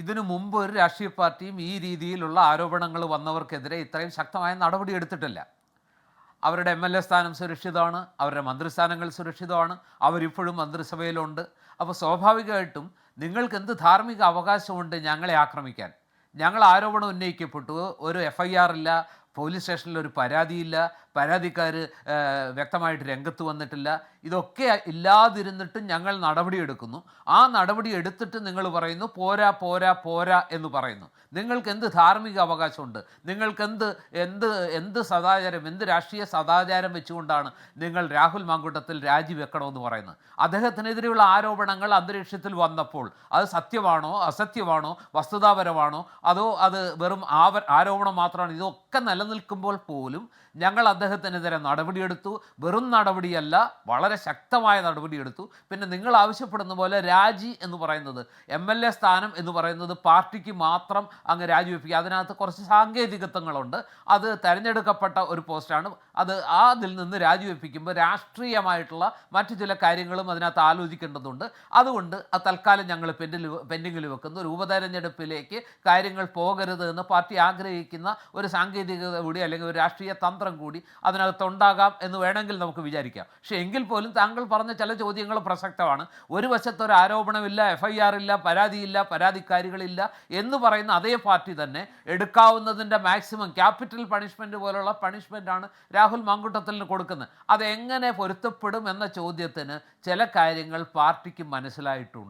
ഇതിനു മുമ്പ് ഒരു രാഷ്ട്രീയ പാർട്ടിയും ഈ രീതിയിലുള്ള ആരോപണങ്ങൾ വന്നവർക്കെതിരെ ഇത്രയും ശക്തമായ നടപടി എടുത്തിട്ടില്ല. അവരുടെ MLA സ്ഥാനം സുരക്ഷിതമാണ്, അവരുടെ മന്ത്രിസ്ഥാനങ്ങൾ സുരക്ഷിതമാണ്, അവരിപ്പോഴും മന്ത്രിസഭയിലുണ്ട്. അപ്പോൾ സ്വാഭാവികമായിട്ടും നിങ്ങൾക്ക് എന്ത് ധാർമ്മിക അവകാശമുണ്ട് ഞങ്ങളെ ആക്രമിക്കാൻ? ഞങ്ങൾ ആരോപണം ഉന്നയിക്കപ്പെട്ടു, ഒരു FIR ഇല്ല, പോലീസ് സ്റ്റേഷനിൽ ഒരു പരാതിയില്ല, പരാതിക്കാർ വ്യക്തമായിട്ട് രംഗത്ത് വന്നിട്ടില്ല. ഇതൊക്കെ ഇല്ലാതിരുന്നിട്ടും ഞങ്ങൾ നടപടിയെടുക്കുന്നു. ആ നടപടി എടുത്തിട്ട് നിങ്ങൾ പറയുന്നു പോരാ പോരാ പോരാ എന്ന് പറയുന്നു. നിങ്ങൾക്ക് എന്ത് ധാർമ്മിക അവകാശമുണ്ട്? നിങ്ങൾക്ക് എന്ത് എന്ത് സദാചാരം, എന്ത് രാഷ്ട്രീയ സദാചാരം വെച്ചുകൊണ്ടാണ് നിങ്ങൾ രാഹുൽ മാങ്കൂട്ടത്തിൽ രാജിവെക്കണമെന്ന് പറയുന്നത്? അദ്ദേഹത്തിനെതിരെയുള്ള ആരോപണങ്ങൾ അന്തരീക്ഷത്തിൽ വന്നപ്പോൾ അത് സത്യമാണോ അസത്യമാണോ വസ്തുതാപരമാണോ അതോ അത് വെറും ആരോപണം മാത്രമാണ്? ഇതൊക്കെ നിലനിൽക്കുമ്പോൾ പോലും ഞങ്ങൾ അദ്ദേഹത്തിനെതിരെ നടപടിയെടുത്തു. വെറും നടപടിയല്ല, വളരെ ശക്തമായ നടപടിയെടുത്തു. പിന്നെ നിങ്ങൾ ആവശ്യപ്പെടുന്ന പോലെ രാജി എന്ന് പറയുന്നത്, MLA സ്ഥാനം എന്ന് പറയുന്നത് പാർട്ടിക്ക് മാത്രം അങ്ങ് രാജിവെപ്പിക്കുക. അതിനകത്ത് കുറച്ച് സാങ്കേതികത്വങ്ങളുണ്ട്. അത് തിരഞ്ഞെടുക്കപ്പെട്ട ഒരു പോസ്റ്റാണ്. അതിൽ നിന്ന് രാജിവെപ്പിക്കുമ്പോൾ രാഷ്ട്രീയമായിട്ടുള്ള മറ്റു ചില കാര്യങ്ങളും അതിനകത്ത് ആലോചിക്കേണ്ടതുണ്ട്. അതുകൊണ്ട് തൽക്കാലം ഞങ്ങൾ പെൻഡിങ്ങിൽ വെക്കുന്നു. ഒരു ഉപതെരഞ്ഞെടുപ്പിലേക്ക് കാര്യങ്ങൾ പോകരുത് എന്ന് പാർട്ടി ആഗ്രഹിക്കുന്ന ഒരു സാങ്കേതികത കൂടി അല്ലെങ്കിൽ ഒരു രാഷ്ട്രീയ തന്ത്രം കൂടി അതിനകത്തുണ്ടാകാം എന്ന് വേണമെങ്കിൽ നമുക്ക് വിചാരിക്കാം. പക്ഷേ എങ്കിൽ പോലും താങ്കൾ പറഞ്ഞ ചില ചോദ്യങ്ങൾ പ്രസക്തമാണ്. ഒരു വശത്തൊരു ആരോപണമില്ല, FIR ഇല്ല, പരാതിയില്ല, പരാതിക്കാരികളില്ല എന്ന് പറയുന്ന അതേ പാർട്ടി തന്നെ എടുക്കാവുന്നതിൻ്റെ മാക്സിമം ക്യാപിറ്റൽ പണിഷ്മെൻറ്റ് പോലുള്ള പണിഷ്മെൻറ്റാണ് രാഹുൽ മാങ്കൂട്ടത്തിന് കൊടുക്കുന്നത്. അതെങ്ങനെ പൊരുത്തപ്പെടും എന്ന ചോദ്യത്തിന് ചില കാര്യങ്ങൾ പാർട്ടിക്ക് മനസ്സിലായിട്ടുണ്ട്.